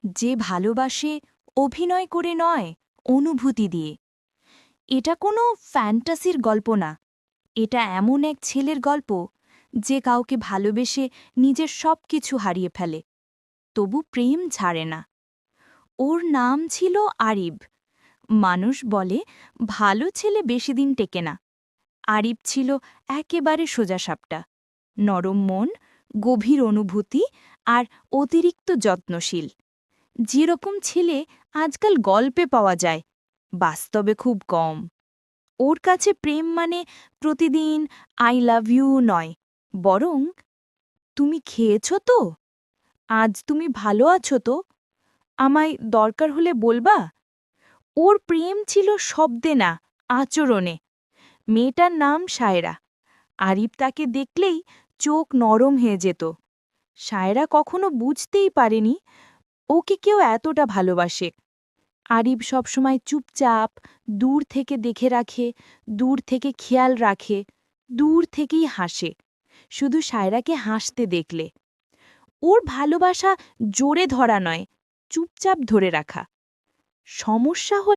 যে ভালোবাসে অভিনয় করে নয়, অনুভূতি দিয়ে। এটা কোনো ফ্যান্টাসির গল্প না, এটা এমন এক ছেলের গল্প যে কাউকে ভালোবেসে নিজের সব কিছু হারিয়ে ফেলে, তবু প্রেম ছাড়ে না। ওর নাম ছিল আরিব। মানুষ বলে ভালো ছেলে বেশি দিন টেকে না। আরিব ছিল একেবারে সোজাসাপটা, নরম মন, গভীর অনুভূতি আর অতিরিক্ত যত্নশীল। যেরকম ছেলে আজকাল গল্পে পাওয়া যায়, বাস্তবে খুব কম। ওর কাছে প্রেম মানে প্রতিদিন আই লাভ ইউ নয়, বরং তুমি খেয়েছ তো, আজ তুমি ভালো আছো তো, আমায় দরকার হলে বলবা। ওর প্রেম ছিল শব্দে না, আচরণে। মেয়েটার নাম সায়রা। আরিফ তাকে দেখলেই চোখ নরম হয়ে যেত। সায়রা কখনো বুঝতেই পারেনি ওকে কেউ এতটা ভালোবাসে। আরিফ সবসময় চুপচাপ, দূর থেকে দেখে রাখে, দূর থেকে খেয়াল রাখে, দূর থেকেই হাসে, শুধু সায়রাকে হাসতে দেখলে। ওর ভালোবাসা জোরে ধরা নয়, চুপচাপ ধরে রাখা। সমস্যা হল